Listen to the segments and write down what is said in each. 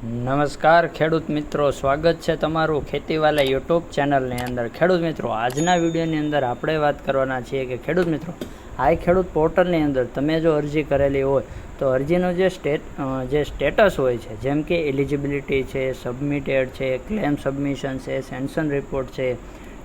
નમસ્કાર ખેડૂત મિત્રો, સ્વાગત છે તમારું ખેતીવાલા યુટ્યુબ ચેનલની અંદર. ખેડૂત મિત્રો, આજના વિડીયોની અંદર આપણે વાત કરવાના છીએ કે ખેડૂત મિત્રો, આ ખેડૂત પોર્ટલની અંદર તમે જો અરજી કરેલી હોય તો અરજીનું જે સ્ટેટસ હોય છે, જેમ કે એલિજિબિલિટી છે, સબમિટેડ છે, ક્લેમ સબમિશન છે, સેન્શન રિપોર્ટ છે,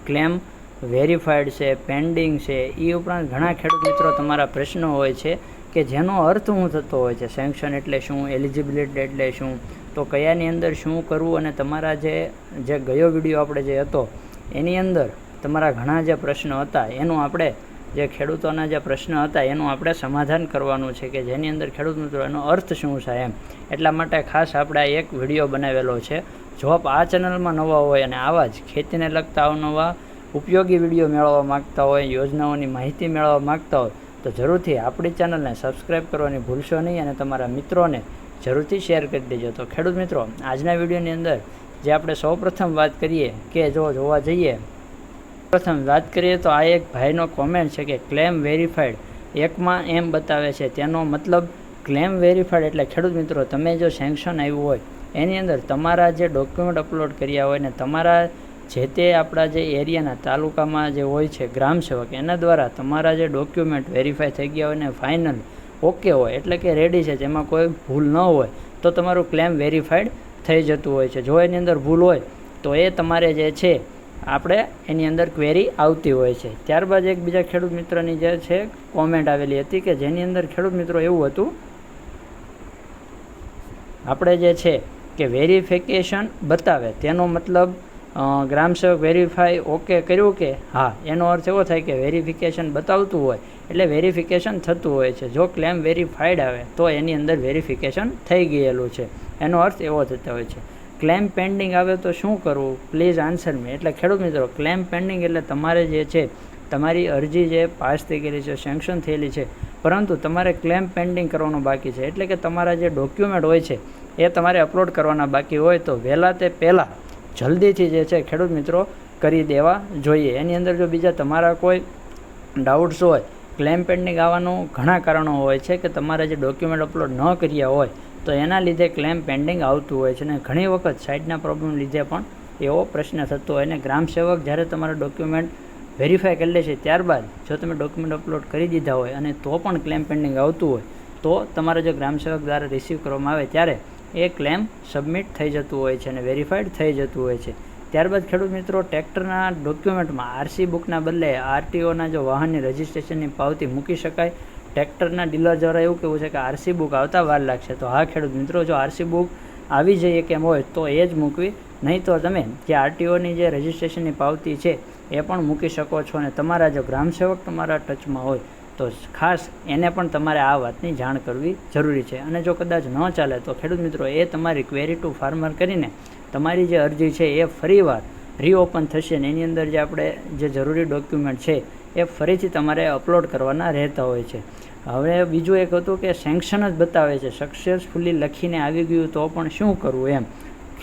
ક્લેમ વેરીફાઈડ છે, પેન્ડિંગ છે, એ ઉપરાંત ઘણા ખેડૂત મિત્રો તમારા પ્રશ્નો હોય છે કે જેનો અર્થ શું થતો હોય છે. સેન્કશન એટલે શું, એલિજિબિલિટી એટલે શું, તો કયાની અંદર શું કરવું, અને તમારા જે ગયો વિડીયો આપણે જે હતો એની અંદર તમારા ઘણા જે પ્રશ્નો હતા એનું આપણે જે ખેડૂતોના જે પ્રશ્ન હતા એનું આપણે સમાધાન કરવાનું છે કે જેની અંદર ખેડૂત મિત્રો એનો અર્થ શું છે એમ. એટલા માટે ખાસ આપણે એક વિડીયો બનાવેલો છે. જો આપ આ ચેનલમાં નવા હોય અને આવા જ ખેતીને લગતા અવનવા ઉપયોગી વિડીયો મેળવવા માગતા હોય, યોજનાઓની માહિતી મેળવવા માગતા હોય તો જરૂરથી આપણી ચેનલને સબસ્ક્રાઈબ કરવાની ભૂલશો નહીં અને તમારા મિત્રોને જરૂરથી શેર કરી દેજો. તો ખેડૂત મિત્રો, આજના વિડીયોની અંદર જે આપણે સૌપ્રથમ વાત કરીએ કે જો જોવા જઈએ, પ્રથમ વાત કરીએ તો આ એક ભાઈનો કોમેન્ટ છે કે ક્લેમ વેરીફાઈડ એકમાં એમ બતાવે છે. તેનો મતલબ ક્લેમ વેરીફાઈડ એટલે ખેડૂત મિત્રો, તમે જો સેન્કશન આવ્યું હોય એની અંદર તમારા જે ડોક્યુમેન્ટ અપલોડ કર્યા હોય ને તમારા જે તે આપણા જે એરિયાના તાલુકામાં જે હોય છે ગ્રામ સેવક, એના દ્વારા તમારા જે ડોક્યુમેન્ટ વેરીફાઈ થઈ ગયા હોય ને ફાઇનલ ઓકે હોય એટલે કે રેડી છે, જેમાં કોઈ ભૂલ ન હોય તો તમારું ક્લેમ વેરીફાઈડ થઈ જતું હોય છે. જો એની અંદર ભૂલ હોય તો એ તમારે જે છે આપણે એની અંદર ક્વેરી આવતી હોય છે. ત્યારબાદ એક બીજા ખેડૂત મિત્રની જે છે કોમેન્ટ આવેલી હતી કે જેની અંદર ખેડૂત મિત્રો એવું હતું, આપણે જે છે કે વેરિફિકેશન બતાવે તેનો મતલબ ગ્રામ સેવક વેરીફાઈ ઓકે કર્યું કે હા, એનો અર્થ એવો થાય કે વેરિફિકેશન બતાવતું હોય એટલે વેરિફિકેશન થતું હોય છે. જો ક્લેમ વેરીફાઈડ આવે તો એની અંદર વેરિફિકેશન થઈ ગયેલું છે, એનો અર્થ એવો થતો હોય છે. ક્લેમ પેન્ડિંગ આવે તો શું કરવું, પ્લીઝ આન્સર મી. એટલે ખેડૂત મિત્રો, ક્લેમ પેન્ડિંગ એટલે તમારે જે છે તમારી અરજી જે પાસ થઈ ગયેલી છે, સેન્કશન થયેલી છે, પરંતુ તમારે ક્લેમ પેન્ડિંગ કરવાનું બાકી છે. એટલે કે તમારા જે ડોક્યુમેન્ટ હોય છે એ તમારે અપલોડ કરવાના બાકી હોય તો વહેલા તે પહેલાં જલ્દીથી જે છે ખેડૂત મિત્રો કરી દેવા જોઈએ. એની અંદર જો બીજા તમારા કોઈ ડાઉટ્સ હોય, ક્લેમ પેન્ડિંગ આવવાનું ઘણા કારણો હોય છે કે તમારે જે ડોક્યુમેન્ટ અપલોડ ન કર્યા હોય તો એના લીધે ક્લેમ પેન્ડિંગ આવતું હોય છે. અને ઘણી વખત સાઇટના પ્રોબ્લેમ લીધે પણ એવો પ્રશ્ન થતો હોય. અને ગ્રામ સેવક જ્યારે તમારા ડોક્યુમેન્ટ વેરીફાઈ કરી લે છે ત્યારબાદ જો તમે ડોક્યુમેન્ટ અપલોડ કરી દીધા હોય અને તો પણ ક્લેમ પેન્ડિંગ આવતું હોય તો તમારા જો ગ્રામ સેવક દ્વારા રિસીવ કરવામાં આવે ત્યારે એ ક્લેમ સબમિટ થઈ જતું હોય છે અને વેરીફાઈડ થઈ જતું હોય છે. ત્યારબાદ ખેડૂત મિત્રો, ટ્રેક્ટરના ડોક્યુમેન્ટમાં આરસી બુકના બદલે આરટીઓના જો વાહનની રજિસ્ટ્રેશનની પાવતી મૂકી શકાય. ટ્રેક્ટરના ડીલર દ્વારા એવું કહેવું છે કે આરસી બુક આવતા વાર લાગશે. તો હા ખેડૂત મિત્રો, જો આરસી બુક આવી જઈએ કેમ હોય તો એ જ મૂકવી, નહીં તો તમે જે આરટીઓની જે રજિસ્ટ્રેશનની પાવતી છે એ પણ મૂકી શકો છો. અને તમારા જો ગ્રામ સેવક તમારા ટચમાં હોય તો ખાસ એને પણ તમારે આ વાતની જાણ કરવી જરૂરી છે. અને જો કદાચ ન ચાલે તો ખેડૂત મિત્રો, એ તમારી ક્વેરી ટુ ફાર્મર કરીને તમારી જે અરજી છે એ ફરીવાર રીઓપન થશે ને એની અંદર જે આપણે જે જરૂરી ડોક્યુમેન્ટ છે એ ફરીથી તમારે અપલોડ કરવાના રહેતા હોય છે. હવે બીજું એક હતું કે સેન્કશન જ બતાવે છે, સક્સેસફુલી લખીને આવી ગયું તો પણ શું કરવું એમ.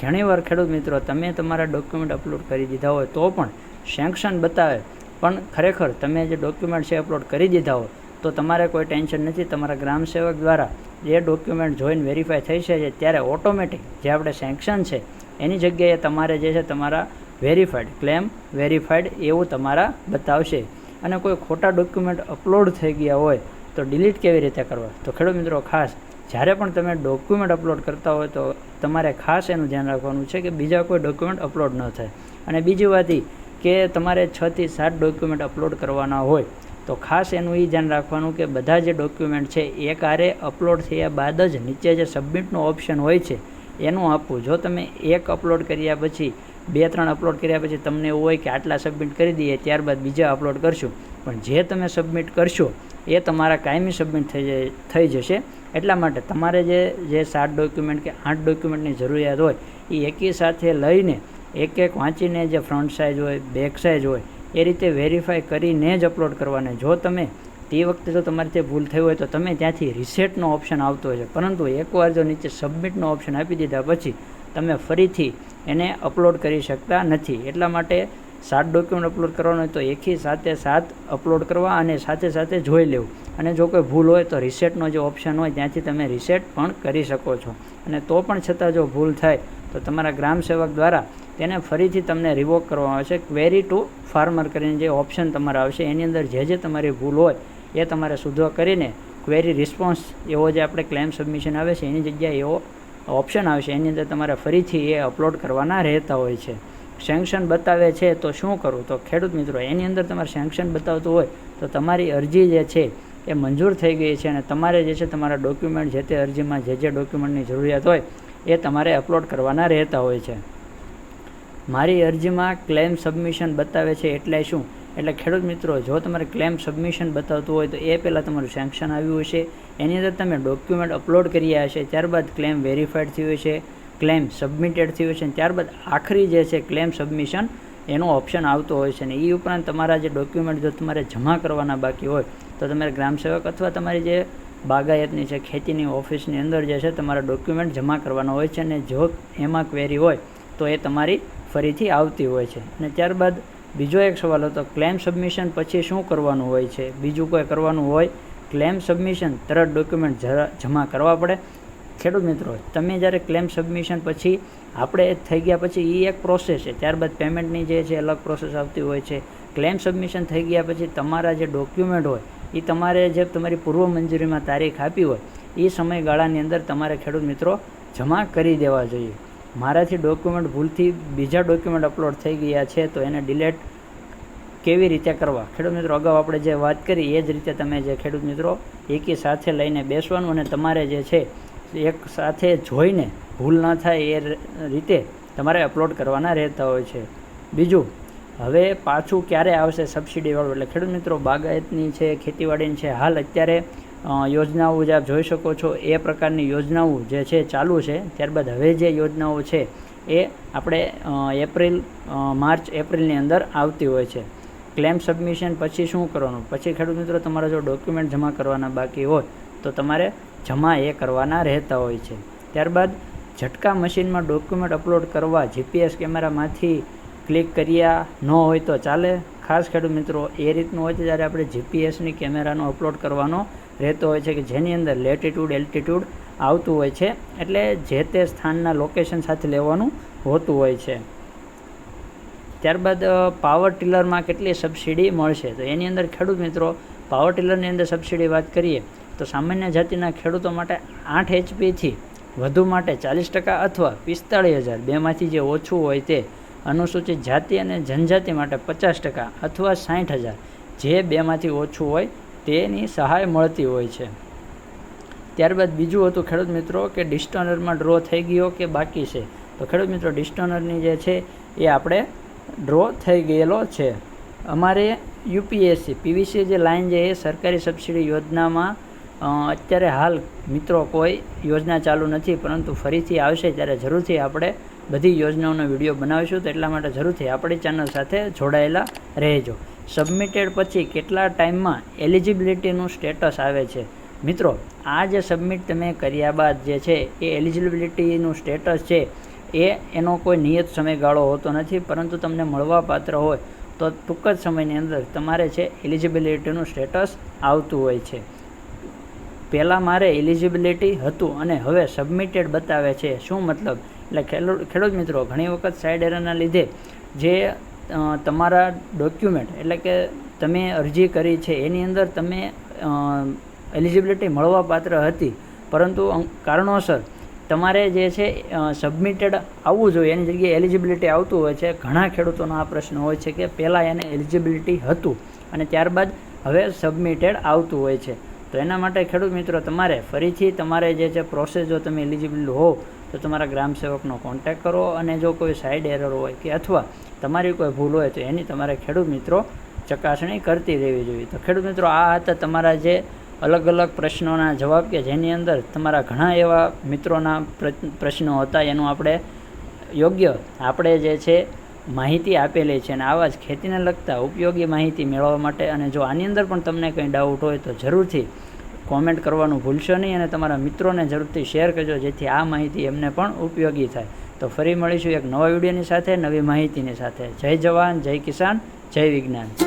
ઘણીવાર ખેડૂત મિત્રો, તમે તમારા ડોક્યુમેન્ટ અપલોડ કરી દીધા હોય તો પણ સેન્કશન બતાવે, પણ ખરેખર તમે જે ડોક્યુમેન્ટ છે અપલોડ કરી દીધા હોય તો તમારે કોઈ ટેન્શન નથી. તમારા ગ્રામ સેવક દ્વારા જે ડોક્યુમેન્ટ જોઈને વેરીફાઈ થઈ છે ત્યારે ઓટોમેટિક જે આપણે સેન્કશન છે એની જગ્યાએ તમારે જે છે તમારા વેરીફાઈડ, ક્લેમ વેરીફાઈડ એવું તમારા બતાવશે. અને કોઈ ખોટા ડોક્યુમેન્ટ અપલોડ થઈ ગયા હોય તો ડિલીટ કેવી રીતે કરવા, તો ખેડૂત મિત્રો ખાસ જ્યારે પણ તમે ડોક્યુમેન્ટ અપલોડ કરતા હોય તો તમારે ખાસ એનું ધ્યાન રાખવાનું છે કે બીજા કોઈ ડોક્યુમેન્ટ અપલોડ ન થાય. અને બીજી વાત એ કે તમારે 6 થી 7 ડોક્યુમેન્ટ અપલોડ કરવાના હોય તો ખાસ એનું એ ધ્યાન રાખવાનું કે બધા જે ડોક્યુમેન્ટ છે એક આરે અપલોડ થયા બાદ જ નીચે જે સબમિટનું ઓપ્શન હોય છે એનું આપવું. જો તમે એક અપલોડ કર્યા પછી 2-3 અપલોડ કર્યા પછી તમને એવું હોય કે આટલા સબમિટ કરી દઈએ ત્યારબાદ બીજા અપલોડ કરશું, પણ જે તમે સબમિટ કરશો એ તમારા કાયમી સબમિટ થઈ જશે. એટલા માટે તમારે જે 7 ડોક્યુમેન્ટ કે 8 ડોક્યુમેન્ટની જરૂરિયાત હોય એ એકી સાથે લઈને એક વાંચીને જે ફ્રન્ટ સાઇઝ હોય, બેક સાઇઝ હોય એ રીતે વેરીફાઈ કરીને જ અપલોડ કરવાને. જો તમે તે વખતે જો તમારી ભૂલ થઈ હોય તો તમે ત્યાંથી રિસેટનો ઓપ્શન આવતો હોય છે, પરંતુ એકવાર જો નીચે સબમિટનો ઓપ્શન આપી દીધા પછી તમે ફરીથી એને અપલોડ કરી શકતા નથી. એટલા માટે 7 ડોક્યુમેન્ટ અપલોડ કરવાનું હોય તો એકી સાથે 7 અપલોડ કરવા અને સાથે સાથે જોઈ લેવું. અને જો કોઈ ભૂલ હોય તો રિસેટનો જે ઓપ્શન હોય ત્યાંથી તમે રિસેટ પણ કરી શકો છો. અને તો પણ છતાં જો ભૂલ થાય તો તમારા ગ્રામ સેવક દ્વારા તેને ફરીથી તમને રિવોક કરવામાં આવશે. ક્વેરી ટુ ફાર્મર કરીને જે ઓપ્શન તમારે આવશે એની અંદર જે તમારી ભૂલ હોય એ તમારે સુધારો કરીને ક્વેરી રિસ્પોન્સ એવો જે આપણે ક્લેમ સબમિશન આવે છે એની જગ્યાએ એવો ઓપ્શન આવશે. એની અંદર તમારે ફરીથી એ અપલોડ કરવાના રહેતા હોય છે. સેન્કશન બતાવે છે તો શું કરવું? તો ખેડૂત મિત્રો એની અંદર તમારે સેન્કશન બતાવતું હોય તો તમારી અરજી જે છે એ મંજૂર થઈ ગઈ છે અને તમારે જે છે તમારા ડોક્યુમેન્ટ જે તે અરજીમાં જે ડોક્યુમેન્ટની જરૂરિયાત હોય એ તમારે અપલોડ કરવાના રહેતા હોય છે. મારી અરજીમાં ક્લેમ સબમિશન બતાવે છે એટલે શું? એટલે ખેડૂત મિત્રો જો તમારે ક્લેમ સબમિશન બતાવતું હોય તો એ પહેલાં તમારું સેન્કશન આવ્યું હશે, એની અંદર તમે ડોક્યુમેન્ટ અપલોડ કર્યા હશે, ત્યારબાદ ક્લેમ વેરીફાઈડ થયું હશે, ક્લેમ સબમિટેડ થયું છે, ત્યારબાદ આખરી જે છે ક્લેમ સબમિશન એનો ઓપ્શન આવતો હોય છે. ને એ ઉપરાંત તમારા જે ડોક્યુમેન્ટ જો તમારે જમા કરવાના બાકી હોય તો તમારે ગ્રામસેવક અથવા તમારી જે બાગાયતની છે ખેતીની ઓફિસની અંદર જે છે તમારા ડોક્યુમેન્ટ જમા કરવાના હોય છે. અને જો એમાં ક્વેરી હોય તો એ તમારી ફરીથી આવતી હોય છે. અને ત્યારબાદ બીજો એક સવાલ હતો, ક્લેમ સબમિશન પછી શું કરવાનું હોય છે? બીજું કોઈ કરવાનું હોય? ક્લેમ સબમિશન તરત ડોક્યુમેન્ટ જમા કરવા પડે? ખેડૂત મિત્રો તમે જ્યારે ક્લેમ સબમિશન પછી આપણે થઈ ગયા પછી એ એક પ્રોસેસ છે, ત્યારબાદ પેમેન્ટની જે છે અલગ પ્રોસેસ આવતી હોય છે. ક્લેમ સબમિશન થઈ ગયા પછી તમારા જે ડોક્યુમેન્ટ હોય એ તમારે જે તમારી પૂર્વ મંજૂરીમાં તારીખ આપી હોય એ સમયગાળાની અંદર તમારે ખેડૂત મિત્રો જમા કરી દેવા જોઈએ. મારાથી ડોક્યુમેન્ટ ભૂલથી બીજા ડોક્યુમેન્ટ અપલોડ થઈ ગયા છે તો એને ડિલેટ કેવી રીતે કરવા? ખેડૂત મિત્રો અગાઉ આપણે જે વાત કરી એ જ રીતે તમે જે ખેડૂત મિત્રો એકી સાથે લઈને બેસવાનું અને તમારે જે છે એક સાથે જોઈને ભૂલ ન થાય એ રીતે તમારે અપલોડ કરવાના રહેતા હોય છે. બીજું, હવે પાછું ક્યારે આવશે સબસિડીવાળું? એટલે ખેડૂત મિત્રો બાગાયતની છે, ખેતીવાડીની છે, હાલ અત્યારે યોજનાઓ જે આપ જોઈ શકો છો એ પ્રકારની યોજનાઓ જે છે ચાલુ છે. ત્યારબાદ હવે જે યોજનાઓ છે એ આપણે માર્ચ એપ્રિલની અંદર આવતી હોય છે. ક્લેમ સબમિશન પછી શું કરવાનું? પછી ખેડૂત મિત્રો તમારા જો ડોક્યુમેન્ટ જમા કરવાના બાકી હોય તો તમારે જમા એ કરવાના રહેતા હોય છે. ત્યારબાદ ઝટકા મશીનમાં ડોક્યુમેન્ટ અપલોડ કરવા જીપીએસ કેમેરામાંથી ક્લિક કર્યા ન હોય તો ચાલે? ખાસ ખેડૂત મિત્રો એ રીતનું હોય છે જ્યારે આપણે જીપીએસની કેમેરાનો અપલોડ કરવાનો રહેતો હોય છે કે જેની અંદર લેટિટ્યૂડ એલ્ટિટ્યૂડ આવતું હોય છે, એટલે જે તે સ્થાનના લોકેશન સાથે લેવાનું હોતું હોય છે. ત્યારબાદ પાવર ટિલરમાં કેટલી સબસિડી મળશે? તો એની અંદર ખેડૂત મિત્રો પાવર ટિલરની અંદર સબસિડી વાત કરીએ તો સામાન્ય જાતિના ખેડૂતો માટે 8 HPથી વધુ માટે 40% અથવા 45,000 બેમાંથી જે ઓછું હોય તે, અનુસૂચિત જાતિ અને જનજાતિ માટે 50% અથવા 60,000 જે બેમાંથી ઓછું હોય તેની સહાય મળતી હોય છે. ત્યારબાદ બીજું હતું ખેડૂત મિત્રો કે ડિસ્ટોનરમાં ડ્રો થઈ ગયો કે બાકી છે? તો ખેડૂત મિત્રો ડિસ્ટોનરની જે છે એ આપણે ડ્રો થઈ ગયેલો છે. અમારે યુપીએસસી પીવીસી જે લાઇન છે એ સરકારી સબસિડી યોજનામાં અત્યારે હાલ મિત્રો કોઈ યોજના ચાલુ નથી, પરંતુ ફરીથી આવશે ત્યારે જરૂરથી આપણે બધી યોજનાઓનો વિડીયો બનાવીશું. તો એટલા માટે જરૂરથી આપણી ચેનલ સાથે જોડાયેલા રહેજો. સબમિટેડ પછી કેટલા ટાઈમમાં એલિજિબિલિટીનું સ્ટેટસ આવે છે? મિત્રો આ જે સબમિટ તમે કર્યા બાદ જે છે એ એલિજિબિલિટીનું સ્ટેટસ છે એનો કોઈ નિયત સમયગાળો હોતો નથી, પરંતુ તમને મળવાપાત્ર હોય તો ટૂંક જ સમયની અંદર તમારે છે એલિજિબિલિટીનું સ્ટેટસ આવતું હોય છે. પહેલાં મારે એલિજિબિલિટી હતું અને હવે સબમિટેડ બતાવે છે, શું મતલબ? એટલે ખેડૂત મિત્રો ઘણી વખત સાઇડ એરરના લીધે જે તમારા ડોક્યુમેન્ટ એટલે કે તમે અરજી કરી છે એની અંદર તમે એલિજિબિલિટી મળવાપાત્ર હતી, પરંતુ કારણોસર તમારે જે છે સબમિટેડ આવવું જોઈએ એની જગ્યાએ એલિજિબિલિટી આવતું હોય છે. ઘણા ખેડૂતોનો આ પ્રશ્ન હોય છે કે પહેલાં એને એલિજિબિલિટી હતું અને ત્યારબાદ હવે સબમિટેડ આવતું હોય છે. તો એના માટે ખેડૂત મિત્રો તમારે ફરીથી તમારે જે છે પ્રોસેસ, જો તમે એલિજિબલ હો તો તમારા ગ્રામસેવકનો કોન્ટેક્ટ કરો અને જો કોઈ સાઇડ એરર હોય કે અથવા તમારી કોઈ ભૂલ હોય તો એની તમારે ખેડૂત મિત્રો ચકાસણી કરતી રહેવી જોઈએ. તો ખેડૂત મિત્રો આ હતા તમારા જે અલગ અલગ પ્રશ્નોના જવાબ કે જેની અંદર તમારા ઘણા એવા મિત્રોના પ્રશ્નો હતા એનું આપણે જે છે માહિતી આપેલી છે. અને આવા જ ખેતીને લગતા ઉપયોગી માહિતી મેળવવા માટે અને જો આની અંદર પણ તમને કંઈ ડાઉટ હોય તો જરૂરથી કોમેન્ટ કરવાનું ભૂલશો નહીં અને તમારા મિત્રોને જરૂરથી શેર કરજો જેથી આ માહિતી એમને પણ ઉપયોગી થાય. તો ફરી મળીશું એક નવા વિડીયોની સાથે, નવી માહિતીની સાથે. જય જવાન, જય કિસાન, જય વિજ્ઞાન.